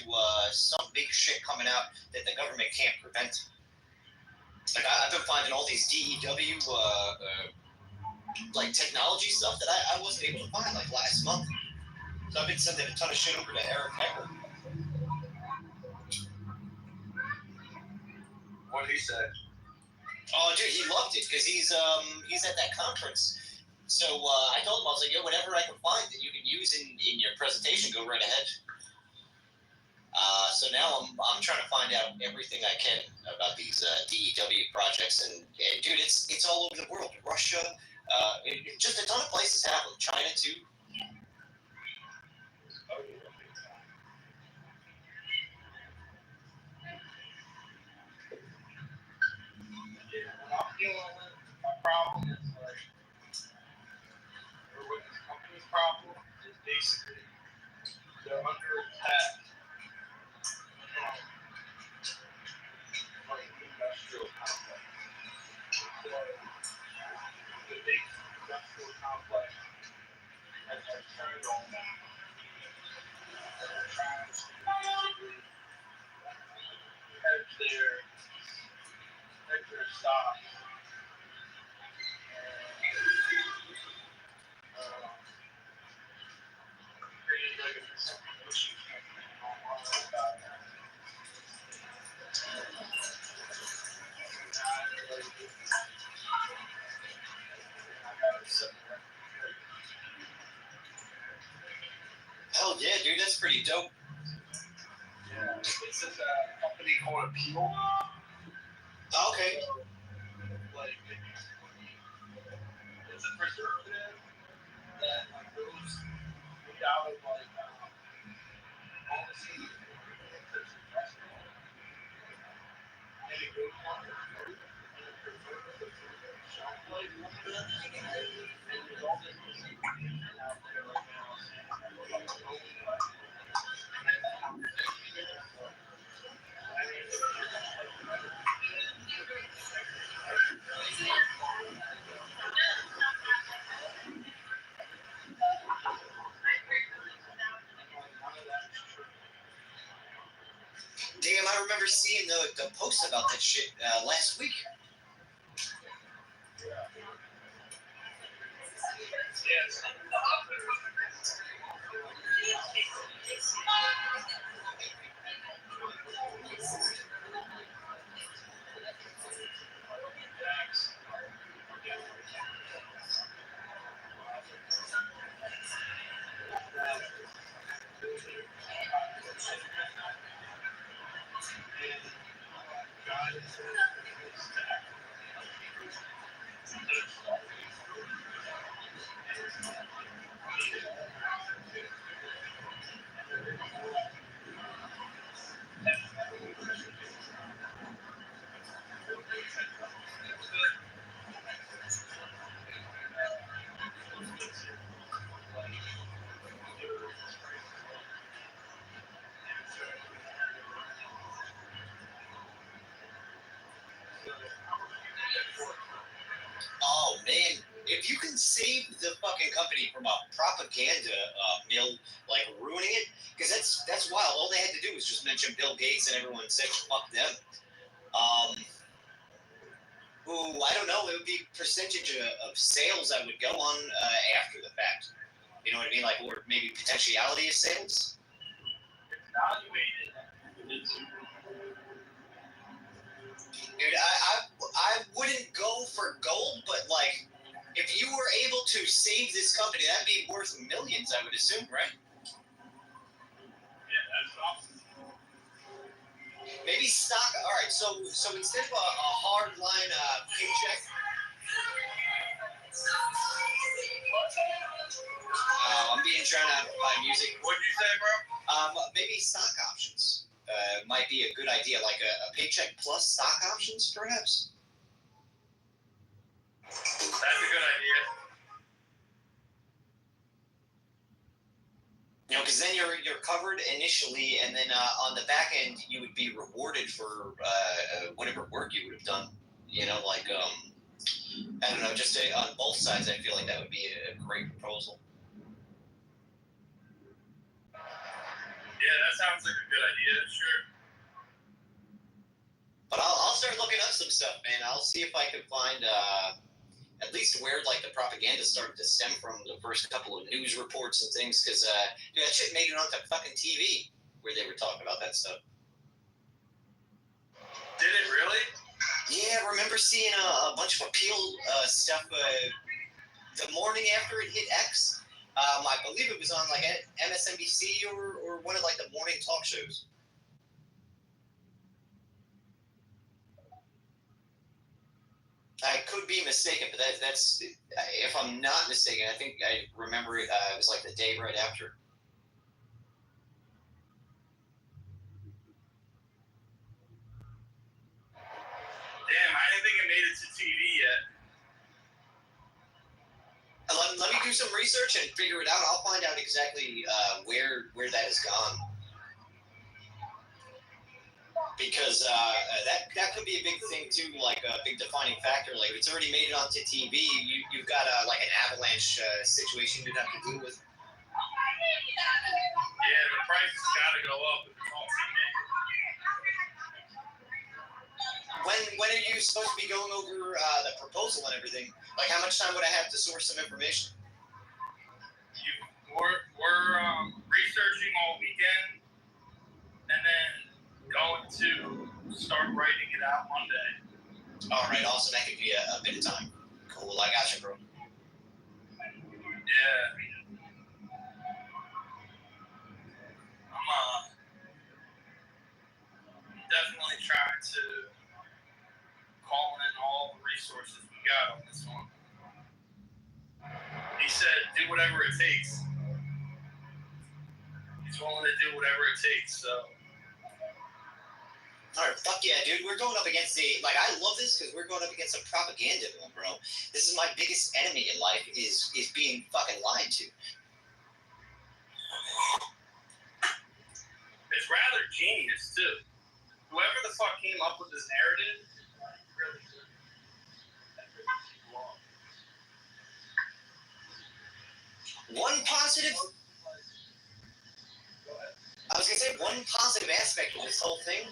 Speaker 12: some big shit coming out that the government can't prevent. Like I've been finding all these DEW like technology stuff that I wasn't able to find like last month. So I've been sending a ton of shit over to Eric Heckler.
Speaker 5: What did he say?
Speaker 12: Oh, dude, he loved it because he's at that conference. So I told him, I was like, yo, whatever I can find that you can use in your presentation, go right ahead. So now I'm trying to find out everything I can about these DEW projects, and dude, it's all over the world. Russia, just a ton of places have them. China too.
Speaker 5: I'm dealing with my problem is like, or with this company's problem is basically they're under attack from like the industrial complex. So the big industrial complex has
Speaker 12: yeah, dude, that's pretty dope.
Speaker 5: Yeah, it's a company called Appeal.
Speaker 12: Okay.
Speaker 5: Like, it's a preservative that goes without, like, honestly, it's a restaurant. And it goes on the food, and it preserves the food shelf life longer. And there's all this misinformation out there right now saying that, like,
Speaker 12: Damn, I remember seeing the post about that shit last week.
Speaker 5: yes.
Speaker 12: Oh man, if you can save the fucking company from a propaganda mill, like ruining it, because that's wild. All they had to do was just mention Bill Gates, and everyone said fuck them. Ooh, I don't know. It would be percentage of sales that would go on after the fact. You know what I mean? Like, or maybe potentiality of sales. Dude, I wouldn't go for gold, but like, if you were able to save this company, that'd be worth millions, I would assume, right?
Speaker 5: Yeah, that's awesome.
Speaker 12: Maybe stock. All right, so instead of a hard line paycheck. I'm being trying to buy music.
Speaker 5: What'd you say, bro?
Speaker 12: Maybe stock options might be a good idea, like a paycheck plus stock options, perhaps.
Speaker 5: That's a good idea.
Speaker 12: You know, because then you're covered initially, and then on the back end you would be rewarded for whatever work you would have done. You know, like I don't know, just on both sides, I feel like that would be a great proposal.
Speaker 5: Yeah, that sounds like a good idea. Sure.
Speaker 12: But I'll start looking up some stuff, man. I'll see if I can find at least where like the propaganda started to stem from, the first couple of news reports and things, because dude, that shit made it onto fucking TV where they were talking about that stuff.
Speaker 5: Did it really?
Speaker 12: Yeah, I remember seeing a bunch of appeal stuff the morning after it hit X. I believe it was on like MSNBC or one of like the morning talk shows. I could be mistaken, but that's if I'm not mistaken, I think I remember it was like the day right after.
Speaker 5: Damn, I didn't think it made it to TV yet.
Speaker 12: Let me do some research and figure it out. I'll find out exactly where that has gone. Because that could be a big thing too, like a big defining factor. Like if it's already made it onto TV, you've got like an avalanche situation you'd have to deal with.
Speaker 5: Yeah, the price has got to go up if it's on TV.
Speaker 12: When are you supposed to be going over the proposal and everything? Like how much time would I have to source some information?
Speaker 5: We're researching all weekend, and then going to start writing it out Monday.
Speaker 12: All right, awesome. That could be a bit of time. Cool, I got you, bro.
Speaker 5: Yeah. whatever it takes. He's willing to do whatever it takes. So.
Speaker 12: All right, fuck yeah, dude. We're going up against I love this because we're going up against a propaganda film, bro. This is my biggest enemy in life is being fucking lied to.
Speaker 5: It's rather genius, too. Whoever the fuck came up with this narrative, really good.
Speaker 12: One positive aspect of this whole thing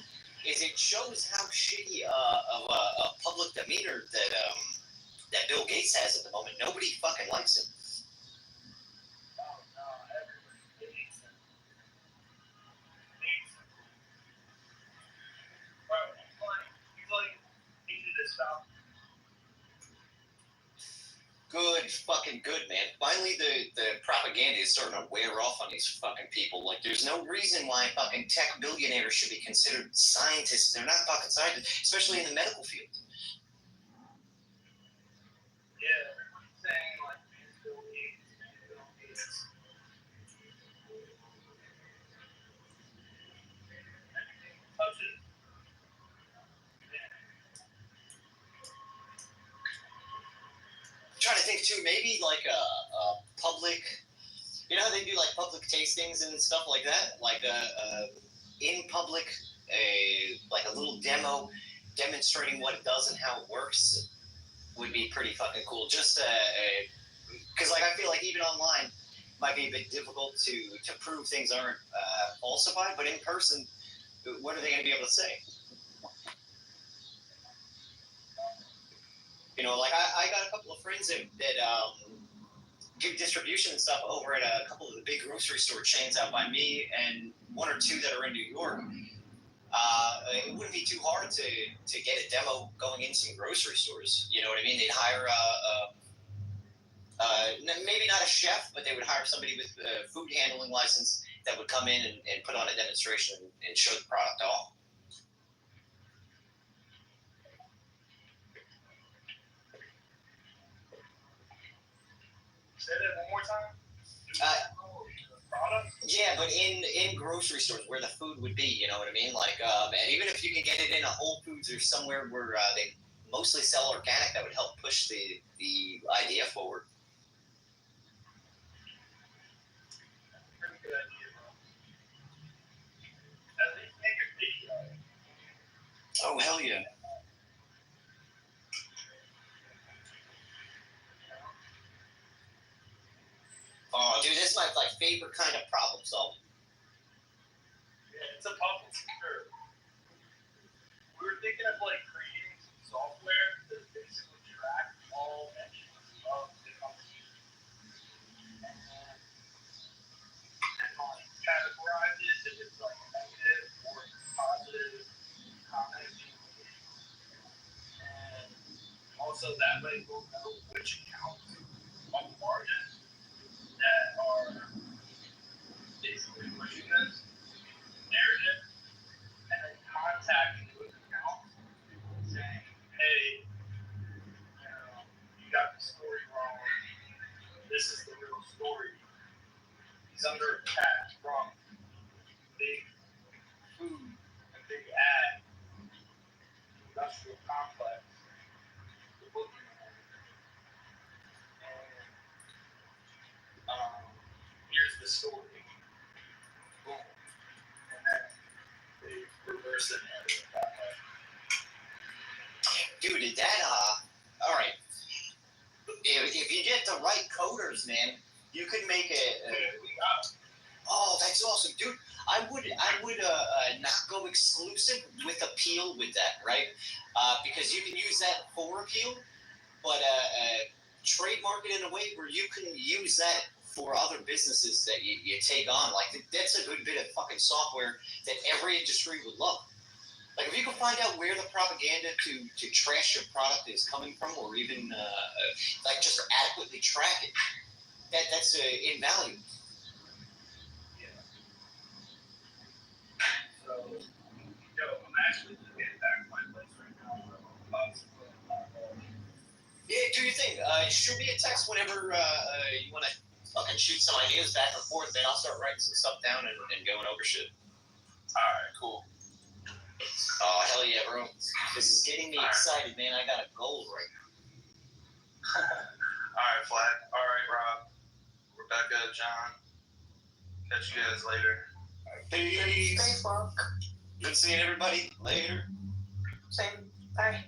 Speaker 12: is it shows how shitty of a public demeanor that Bill Gates has at the moment. Nobody fucking likes him. Good, fucking good, man. Finally, the propaganda is starting to wear off on these fucking people. Like, there's no reason why fucking tech billionaires should be considered scientists. They're not fucking scientists, especially in the medical field.
Speaker 5: Yeah, saying like Bill Gates. Touch it.
Speaker 12: I'm trying to think too, maybe like a public, you know how they do like public tastings and stuff like that, like in public, like a little demo demonstrating what it does and how it works would be pretty fucking cool. Just because like I feel like even online might be a bit difficult to prove things aren't falsified, but in person, what are they going to be able to say? You know, like I got a couple of friends that do distribution and stuff over at a couple of the big grocery store chains out by me, and one or two that are in New York. It wouldn't be too hard to get a demo going in some grocery stores. You know what I mean? They'd hire maybe not a chef, but they would hire somebody with a food handling license that would come in and put on a demonstration and show the product off.
Speaker 5: Say that one more time.
Speaker 12: Yeah, but in grocery stores where the food would be, you know what I mean? Like, and even if you can get it in a Whole Foods or somewhere where they mostly sell organic, that would help push the idea forward.
Speaker 5: Pretty good idea, bro. At least make a video.
Speaker 12: Oh, hell yeah. Oh, dude, this is my favorite kind of problem solving.
Speaker 5: Yeah, it's a puzzle for sure. We were thinking of creating some software that basically track all mentions of the company and categorize it if it's negative or positive comments. And also that way we'll know which accounts on the margin that are basically pushing this narrative, and then contacting those accounts saying, hey, you got the story wrong. This is the real story. He's under attack from big food and big ag industrial complex. And here's the story. Boom. And then they reverse it that way.
Speaker 12: Dude, all right. If you get the right coders, man, you could make oh, that's awesome, dude. I would not go exclusive with appeal with that, right? Because you can use that for appeal, but trademark it in a way where you can use that for other businesses that you take on. Like, that's a good bit of fucking software that every industry would love. Like, if you can find out where the propaganda to trash your product is coming from, or even just adequately track it, that's invaluable.
Speaker 5: Yeah. So, I'm actually just getting back to my place right now.
Speaker 12: Yeah, do your thing. Shoot me a text whenever you want to fucking shoot some ideas back and forth, man. I'll start writing some stuff down and going over shit.
Speaker 5: Alright, cool.
Speaker 12: Oh, hell yeah, bro. This is getting me excited, man. I got a goal right now.
Speaker 5: Alright, Flack. Alright, Rob. Rebecca, John. Catch you guys later.
Speaker 12: Peace.
Speaker 3: Stay woke.
Speaker 12: Good seeing everybody. Later.
Speaker 3: Same. Bye.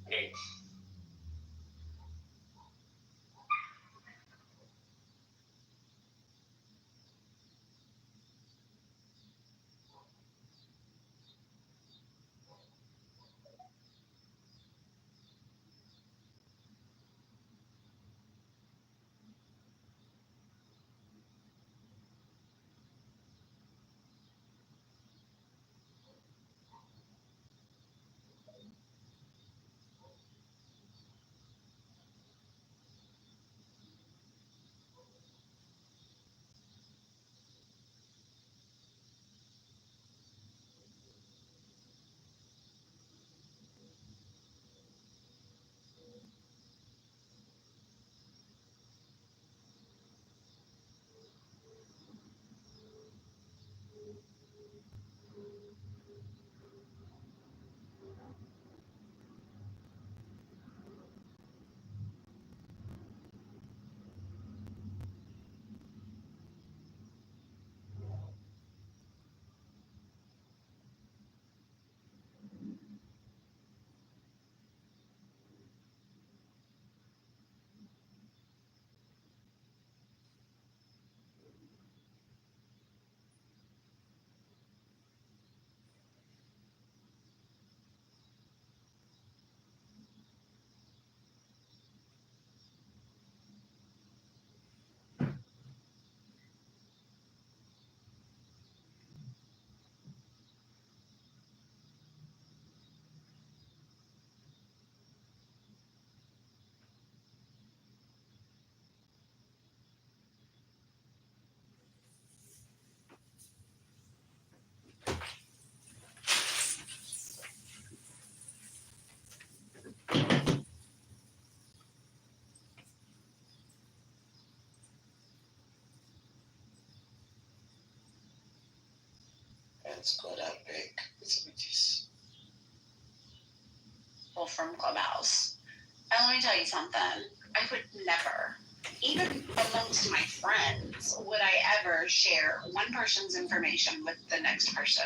Speaker 12: Hey. Let's go down big.
Speaker 13: Well, from Clubhouse. And let me tell you something. I would never, even amongst my friends, would I ever share one person's information with the next person.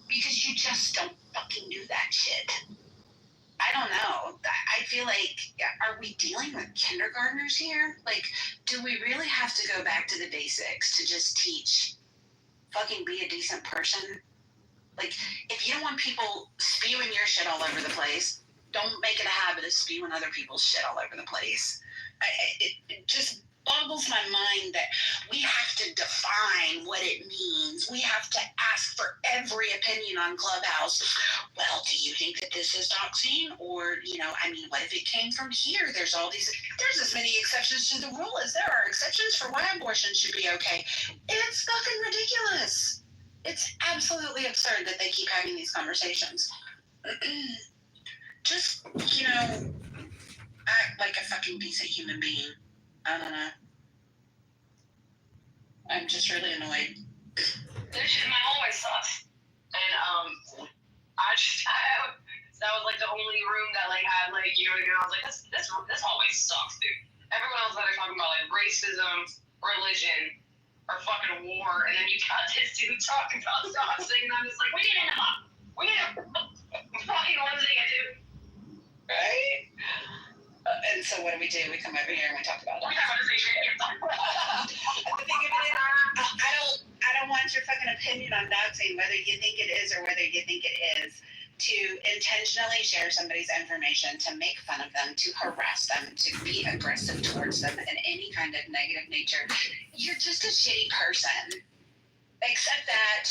Speaker 13: Because you just don't fucking do that shit. I don't know. I feel like, are we dealing with kindergartners here? Like, do we really have to go back to the basics to just teach fucking be a decent person? Like, if you don't want people spewing your shit all over the place, don't make it a habit of spewing other people's shit all over the place. It just boggles my mind that we have to define what it means. We have to ask for every opinion on Clubhouse. Well, do you think that this is doxing? Or, what if it came from here? There's as many exceptions to the rule as there are exceptions for why abortion should be okay. It's fucking ridiculous. It's absolutely absurd that they keep having these conversations. Just, act like a fucking decent human being. I don't know. I'm just really annoyed.
Speaker 9: My hallway sucks. And that was like the only room that had I was like, this hallway sucks, dude. Everyone else that are talking about racism, religion, or fucking war, and then you got this dude talking about doxing, and I'm just like, we need to know. We need to fucking losing it, dude.
Speaker 13: Right? And so what do? We come over here and we talk about it.
Speaker 9: We talk about the same shit.
Speaker 13: The thing of it is, I don't want your fucking opinion on doxing, whether you think it is or whether you think it is, to intentionally share somebody's information, to make fun of them, to harass them, to be aggressive towards them in any kind of negative nature. You're just a shitty person. Accept that.